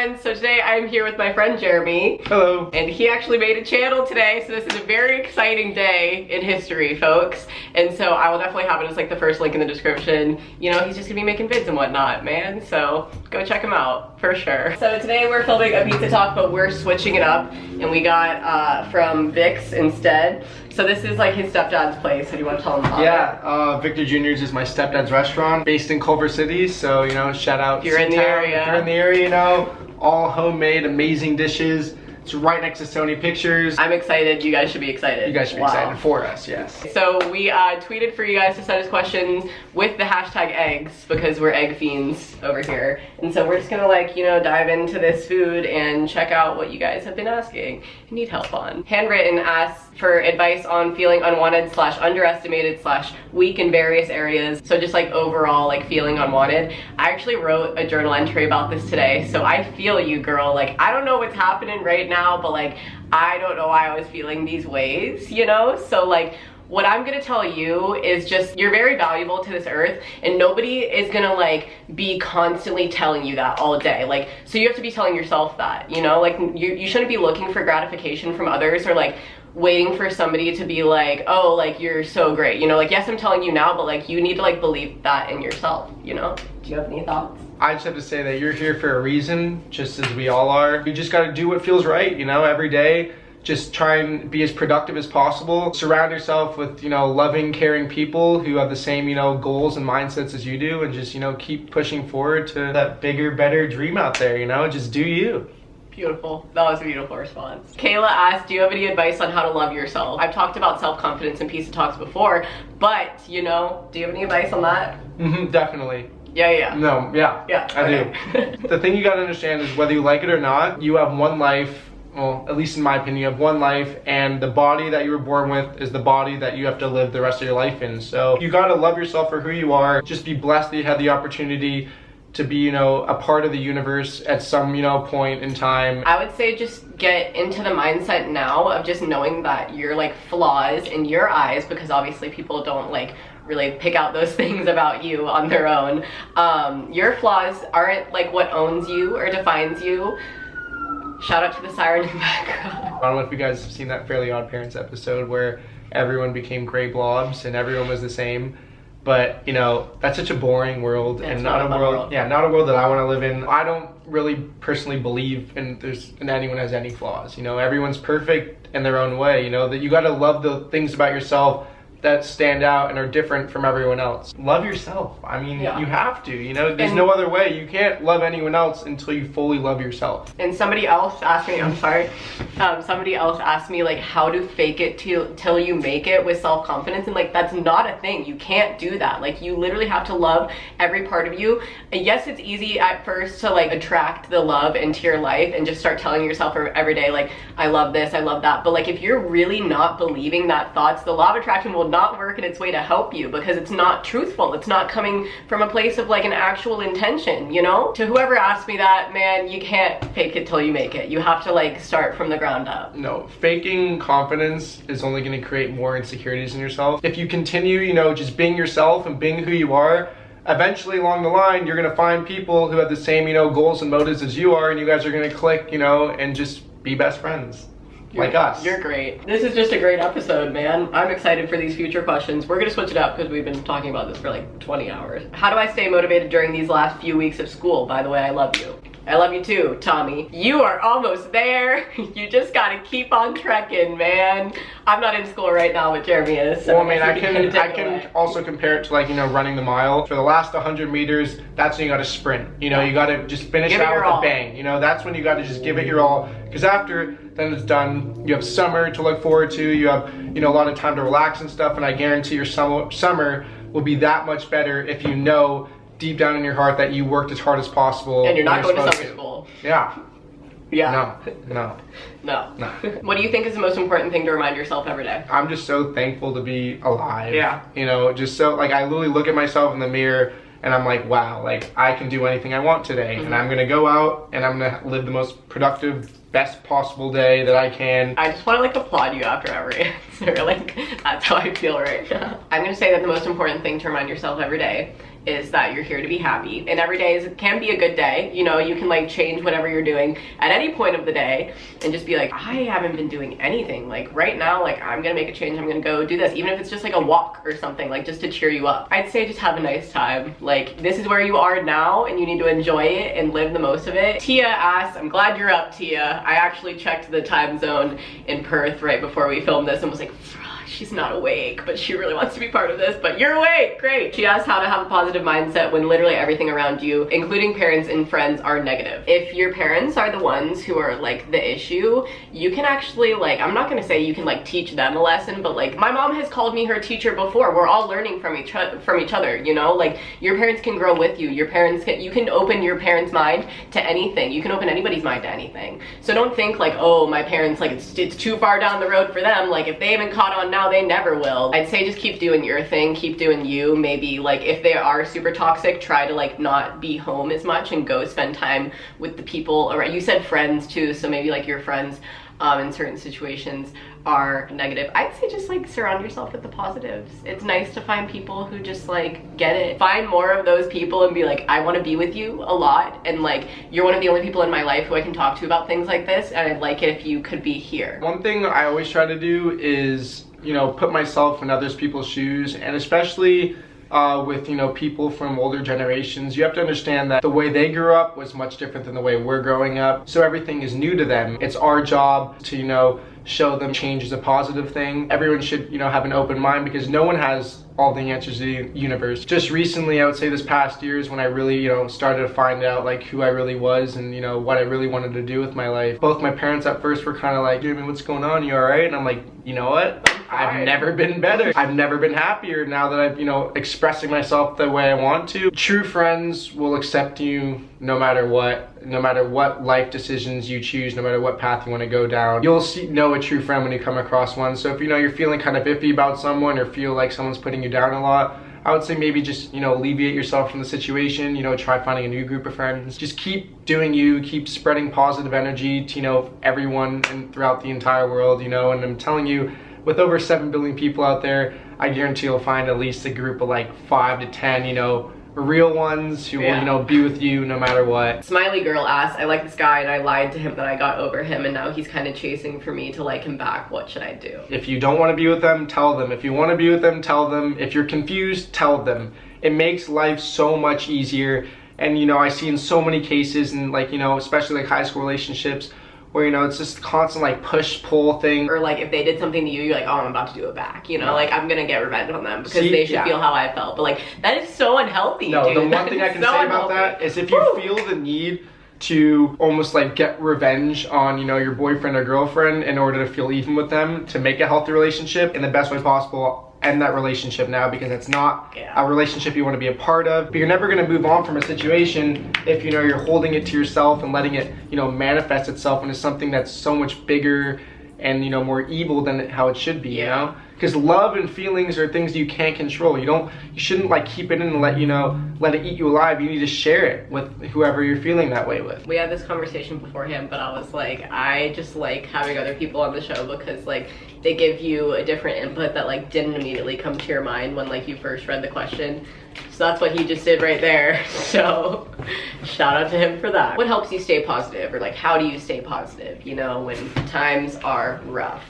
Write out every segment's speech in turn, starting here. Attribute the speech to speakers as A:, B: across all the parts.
A: friends. So today I'm here with my friend Jeremy.
B: Hello.
A: And he actually made a channel today, so this is a very exciting day in history, folks. And so I will definitely have it as like the first link in the description. You know, he's just gonna be making vids and whatnot, man. So go check him out for sure. So today we're filming a pizza talk, but we're switching it up, and we got from Vic's instead. So this is like his stepdad's place. So do you want to tell him about it?
B: Yeah, Victor Jr.'s is my stepdad's restaurant based in Culver City. So, you know, shout out.
A: If you're in the area.
B: If you're in the area, you know, all homemade, amazing dishes. It's right next to Sony Pictures.
A: I'm excited. You guys should be excited.
B: You guys should be excited for us, yes.
A: So we tweeted for you guys to send us questions with the hashtag eggs because we're egg fiends over here. And so we're just gonna like, you know, dive into this food and check out what you guys have been asking and need help on. Handwritten asks for advice on feeling unwanted / underestimated / weak in various areas. So just like overall like feeling unwanted. I actually wrote a journal entry about this today. So I feel you, girl. Like I don't know what's happening right now, but like I don't know why I was feeling these ways, you know? So like what I'm gonna tell you is just you're very valuable to this earth, and nobody is gonna like be constantly telling you that all day. Like, so you have to be telling yourself that, you know? Like you shouldn't be looking for gratification from others or like waiting for somebody to be like, oh, like you're so great, you know? Like, yes, I'm telling you now, but like you need to like believe that in yourself, you know? Do you have any thoughts?
B: I just have to say that you're here for a reason, just as we all are. You just gotta do what feels right, you know, every day. Just try and be as productive as possible. Surround yourself with, you know, loving, caring people who have the same, you know, goals and mindsets as you do, and just, you know, keep pushing forward to that bigger, better dream out there, you know? Just do you.
A: Beautiful. That was a beautiful response. Kayla asked, do you have any advice on how to love yourself? I've talked about self-confidence in Pizza Talks before, but, you know, do you have any advice on that?
B: Definitely.
A: Yeah.
B: No, yeah.
A: Yeah,
B: I do. The thing you gotta understand is whether you like it or not, you have one life. Well, at least in my opinion, you have one life, and the body that you were born with is the body that you have to live the rest of your life in. So you gotta love yourself for who you are. Just be blessed that you had the opportunity to be, you know, a part of the universe at some, you know, point in time.
A: I would say just get into the mindset now of just knowing that you're like flaws in your eyes, because obviously people don't like really pick out those things about you on their own. Your flaws aren't like what owns you or defines you. Shout out to the siren in the background.
B: I don't know if you guys have seen that Fairly Odd Parents episode where everyone became gray blobs and everyone was the same. But, you know, that's such a boring world, and not a world that I want to live in. I don't really personally believe in anyone has any flaws. You know, everyone's perfect in their own way. You know, that you got to love the things about yourself that stand out and are different from everyone else. Love yourself. I mean, you have to, you know, there's no other way. You can't love anyone else until you fully love yourself.
A: And somebody else asked me, somebody else asked me like how to fake it till you make it with self-confidence, and like that's not a thing. You can't do that. Like you literally have to love every part of you. And yes, it's easy at first to like attract the love into your life and just start telling yourself every day like I love this, I love that. But like if you're really not believing that thoughts, the law of attraction will not work in its way to help you, because it's not truthful. It's not coming from a place of like an actual intention, you know? To whoever asked me that, man, you can't fake it till you make it. You have to like start from the ground up.
B: No, faking confidence is only going to create more insecurities in yourself. If you continue, you know, just being yourself and being who you are, eventually along the line, you're going to find people who have the same, you know, goals and motives as you are, and you guys are going to click, you know, and just be best friends. Like us.
A: You're great. This is just a great episode, man. I'm excited for these future questions. We're gonna switch it up because we've been talking about this for like 20 hours. How do I stay motivated during these last few weeks of school? By the way, I love you. I love you too, Tommy. You are almost there. You just gotta keep on trekking, man. I'm not in school right now, but Jeremy is. So
B: well, I mean, I can also compare it to like, you know, running the mile. For the last 100 meters, that's when you gotta sprint. You know, you gotta just finish out with a bang. You know, that's when you gotta just give it your all. Because after, then it's done. You have summer to look forward to. You have, you know, a lot of time to relax and stuff. And I guarantee your summer will be that much better if you know deep down in your heart that you worked as hard as possible.
A: And you're not going to summer school.
B: Yeah.
A: Yeah.
B: No.
A: What do you think is the most important thing to remind yourself every day?
B: I'm just so thankful to be alive.
A: Yeah.
B: You know, just so, like, I literally look at myself in the mirror and I'm like, wow, like, I can do anything I want today. And I'm going to go out and I'm going to live the most productive, best possible day that I can. I just want to, like, applaud you after every answer. Like, that's how I feel right now. I'm going to say that the most important thing to remind yourself every day
A: is that you're here to be happy, and every day can be a good day. You know, you can like change whatever you're doing at any point of the day and just be like, I haven't been doing anything. Like right now, like I'm gonna make a change. I'm gonna go do this, even if it's just like a walk or something, like just to cheer you up. I'd say just have a nice time. Like this is where you are now and you need to enjoy it and live the most of it. Tia asked, I'm glad you're up, Tia. I actually checked the time zone in Perth right before we filmed this and was like, she's not awake, but she really wants to be part of this, but you're awake, great. She asked how to have a positive mindset when literally everything around you, including parents and friends, are negative. If your parents are the ones who are like the issue, you can actually like, I'm not gonna say you can like teach them a lesson, but like my mom has called me her teacher before. We're all learning from each other, you know? Like your parents can grow with you. Your parents can, you can open your parents' mind to anything. You can open anybody's mind to anything. So don't think like, oh, my parents, like it's too far down the road for them. Like if they haven't caught on now, they never will. I'd say just keep doing your thing, keep doing you. Maybe like if they are super toxic, try to like not be home as much and go spend time with the people around. You said friends too, so maybe like your friends in certain situations are negative. I'd say just like surround yourself with the positives. It's nice to find people who just like get it. Find more of those people and be like, I want to be with you a lot, and like you're one of the only people in my life who I can talk to about things like this, and I'd like it if you could be here.
B: One thing I always try to do is, you know, put myself in other people's shoes, and especially with, you know, people from older generations, you have to understand that the way they grew up was much different than the way we're growing up. So everything is new to them. It's our job to, you know, show them change is a positive thing. Everyone should, you know, have an open mind, because no one has all the answers to the universe. Just recently, I would say this past year is when I really, you know, started to find out like who I really was and, you know, what I really wanted to do with my life. Both my parents at first were kind of like, Jimmy, what's going on? You all right? And I'm like, you know what? I've never been better. I've never been happier now that I've, you know, expressing myself the way I want to. True friends will accept you no matter what life decisions you choose, no matter what path you want to go down. You'll know a true friend when you come across one. So if you know you're feeling kind of iffy about someone or feel like someone's putting you down a lot, I would say maybe just, you know, alleviate yourself from the situation, you know, try finding a new group of friends. Just keep doing you, keep spreading positive energy to, you know, everyone and throughout the entire world, you know, and I'm telling you, with over 7 billion people out there, I guarantee you'll find at least a group of like 5 to 10, you know, real ones who will, you know, be with you no matter what.
A: Smiley Girl asked, I like this guy and I lied to him that I got over him and now he's kind of chasing for me to like him back. What should I do?
B: If you don't want to be with them, tell them. If you want to be with them, tell them. If you're confused, tell them. It makes life so much easier. And, you know, I see in so many cases, and like, you know, especially like high school relationships, where, you know, it's just constant like push-pull thing.
A: Or like if they did something to you, you're like, oh, I'm about to do it back. You know, like I'm gonna get revenge on them because they should feel how I felt. But like, that is so unhealthy,
B: No,
A: dude.
B: the one thing I can say about that is if you feel the need to almost like get revenge on, you know, your boyfriend or girlfriend in order to feel even with them, to make a healthy relationship in the best way possible, end that relationship now, because it's not a relationship you want to be a part of. But you're never going to move on from a situation if, you know, you're holding it to yourself and letting it, you know, manifest itself into something that's so much bigger and, you know, more evil than how it should be, you know? Because love and feelings are things you can't control. You shouldn't like keep it in and let it eat you alive. You need to share it with whoever you're feeling that way with.
A: We had this conversation beforehand, but I was like, I just like having other people on the show because like they give you a different input that like didn't immediately come to your mind when like you first read the question. So that's what he just did right there. So shout out to him for that. What helps you stay positive, or like how do you stay positive, you know, when times are rough?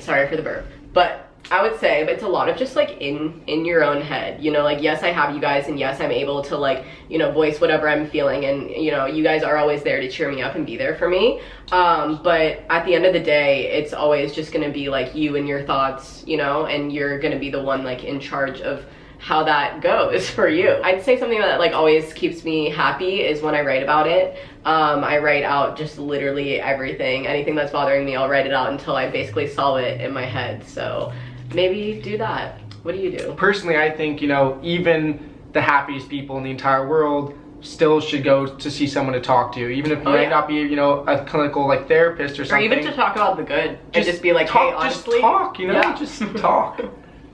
A: Sorry for the burp. But I would say it's a lot of just like in your own head, you know, like yes, I have you guys, and yes, I'm able to like, you know, voice whatever I'm feeling, and you know, you guys are always there to cheer me up and be there for me. But at the end of the day, it's always just gonna be like you and your thoughts, you know, and you're gonna be the one like in charge of how that goes for you. I'd say something that like always keeps me happy is when I write about it. I write out just literally everything. Anything that's bothering me, I'll write it out until I basically solve it in my head. So maybe do that. What do you do?
B: Personally, I think, you know, even the happiest people in the entire world still should go to see someone to talk to, even if you might not be, you know, a clinical like therapist or something.
A: Or even to talk about the good. Just be like, hey, honestly.
B: Just talk, you know, just talk.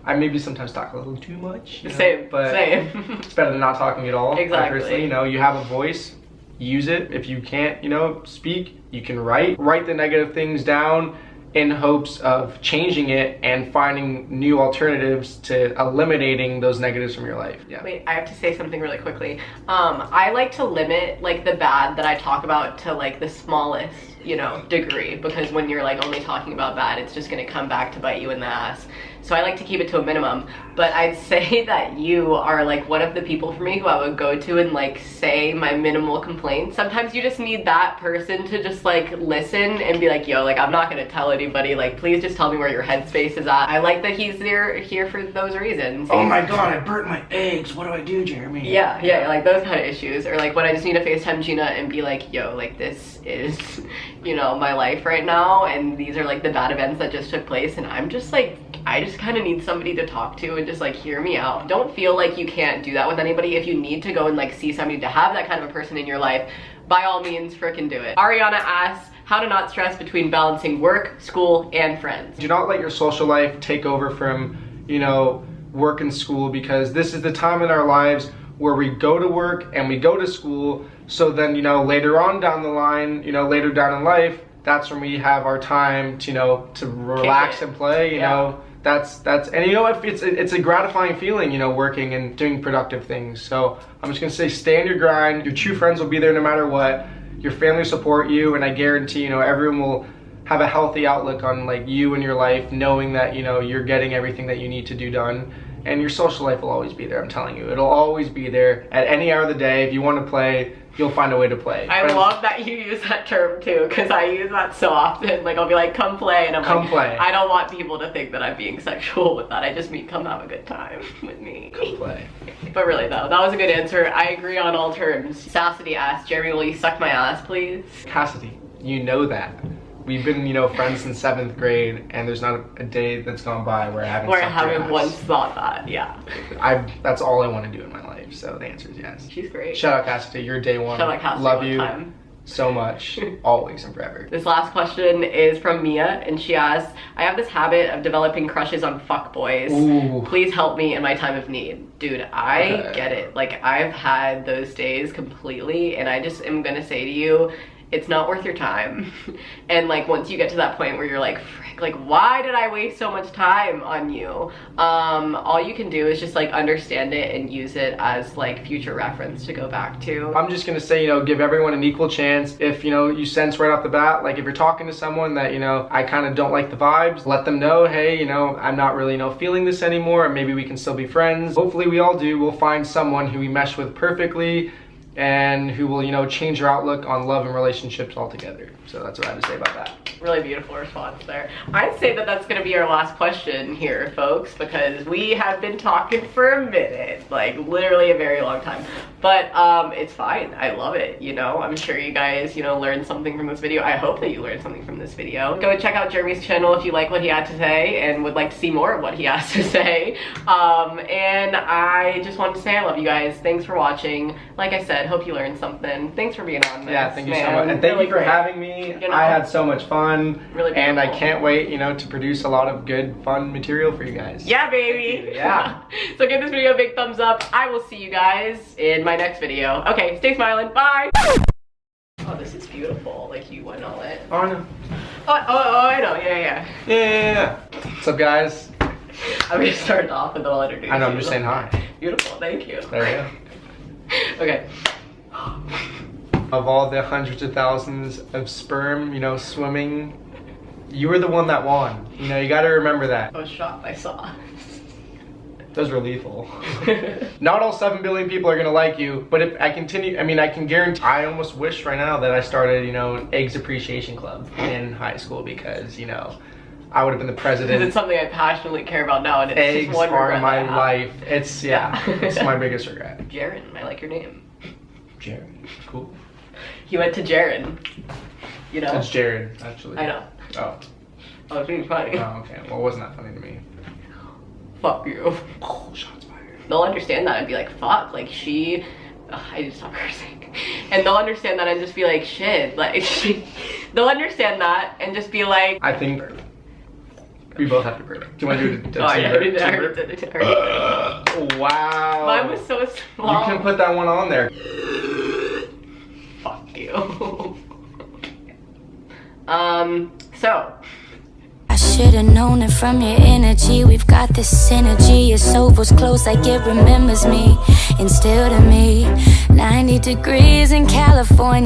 B: I maybe sometimes talk a little too much.
A: Same,
B: but
A: same.
B: It's better than not talking at all.
A: Exactly.
B: Personally, you know, you have a voice, use it. If you can't, you know, speak, you can write. Write the negative things down in hopes of changing it and finding new alternatives to eliminating those negatives from your life. Yeah.
A: Wait, I have to say something really quickly. I like to limit like the bad that I talk about to like the smallest, you know, degree, because when you're like only talking about bad, it's just gonna come back to bite you in the ass. So I like to keep it to a minimum. But I'd say that you are like one of the people for me who I would go to and like say my minimal complaints. Sometimes you just need that person to just like listen and be like, yo, like I'm not gonna tell anybody, like please just tell me where your headspace is at. I like that he's here for those reasons.
B: Oh my god, I burnt my eggs, what do I do, Jeremy?
A: Yeah, like those kind of issues. Or like when I just need to FaceTime Gina and be like, yo, like this is, you know, my life right now, and these are like the bad events that just took place, and I'm just like, I just kind of need somebody to talk to and just like hear me out. Don't feel like you can't do that with anybody. If you need to go and like see somebody to have that kind of a person in your life, by all means frickin' do it. Ariana asks, how to not stress between balancing work, school, and friends.
B: Do not let your social life take over from, you know, work and school, because this is the time in our lives where we go to work and we go to school. So then, you know, later on down the line, you know, later down in life, that's when we have our time to, you know, to relax and play, you know. That's and you know, if it's a gratifying feeling, you know, working and doing productive things. So I'm just gonna say, stay on your grind. Your true friends will be there no matter what. Your family will support you, and I guarantee, you know, everyone will have a healthy outlook on like you and your life, knowing that, you know, you're getting everything that you need to do done. And your social life will always be there, I'm telling you. It'll always be there at any hour of the day. If you want to play, you'll find a way to play.
A: I love that you use that term too, because I use that so often. Like I'll be like, come play, and I'm
B: come
A: like,
B: play.
A: I don't want people to think that I'm being sexual with that. I just mean come have a good time with me.
B: Come play.
A: But really though, that was a good answer. I agree on all terms. Sassity asked, Jeremy, will you suck my ass, please?
B: Cassidy, you know that. We've been, you know, friends since 7th grade, and there's not a day that's gone by where I haven't
A: once thought that. Yeah.
B: That's all I want to do in my life. So the answer is yes.
A: She's great.
B: Shout out Cassidy, you're day one.
A: Shout out Cassidy.
B: Love you so much, always and forever.
A: This last question is from Mia, and she asks, I have this habit of developing crushes on fuckboys.
B: Ooh.
A: Please help me in my time of need. Dude, I get it. Like I've had those days completely, and I just am gonna say to you, it's not worth your time. And like once you get to that point where you're like, frick, like why did I waste so much time on you? All you can do is just like understand it and use it as like future reference to go back to.
B: I'm just gonna say, you know, give everyone an equal chance. If, you know, you sense right off the bat, like if you're talking to someone that, you know, I kind of don't like the vibes, let them know, hey, you know, I'm not really, you know, feeling this anymore, and maybe we can still be friends. Hopefully we all do. We'll find someone who we mesh with perfectly, and who will, you know, change your outlook on love and relationships altogether. So that's what I have to say about that.
A: Really beautiful response there. I'd say that that's gonna be our last question here, folks, because we have been talking for a minute, like literally a very long time. But it's fine, I love it, you know? I'm sure you guys, you know, learned something from this video. I hope that you learned something from this video. Go check out Jeremy's channel if you like what he had to say and would like to see more of what he has to say. And I just wanted to say I love you guys. Thanks for watching. Like I said, hope you learned something. Thanks for being on this.
B: Yeah, thank you so much. And thank you for having me. You know, I had so much fun.
A: Really beautiful.
B: And I can't wait, you know, to produce a lot of good, fun material for you guys.
A: Yeah, baby.
B: Yeah.
A: So give this video a big thumbs up. I will see you guys in my next video. Okay, stay smiling. Bye. Oh, this is beautiful. Like you went all in.
B: Oh, no.
A: Oh, I know. Yeah.
B: Yeah. What's up, guys?
A: I'm gonna start off and then I'll introduce you.
B: I know, I'm just saying hi.
A: Beautiful, thank you.
B: There you
A: go. Okay.
B: Of all the hundreds of thousands of sperm, you know, swimming, you were the one that won. You know, you gotta remember that.
A: I was shocked, I saw.
B: Those were lethal. Not all 7 billion people are gonna like you, but if I continue, I mean, I can guarantee, I almost wish right now that I started, you know, an eggs appreciation club in high school, because, you know, I would have been the president.
A: Because it's something I passionately care about now, and it's
B: eggs
A: just one
B: are my
A: regret
B: life. It's, yeah, it's my biggest regret.
A: Jaren, I like your name.
B: Jaren, cool.
A: He went to Jaren. You know?
B: It's Jared, actually.
A: I know.
B: Oh.
A: I was being funny.
B: Oh, okay. Well, wasn't that funny to me?
A: Fuck you.
B: Oh, shots fired.
A: They'll understand that and be like, fuck, like she... Ugh, I need to stop cursing. And they'll understand that and just be like, shit, like, they'll understand that and just be like...
B: I think we both have to burp. Do you want to do
A: Oh, yeah, I already did it.
B: Wow.
A: Mine was so small.
B: You can put that one on there.
A: Fuck you. So,
C: should've known it from your energy. We've got this synergy. Your soul's close like it remembers me. And still to me, 90 degrees in California.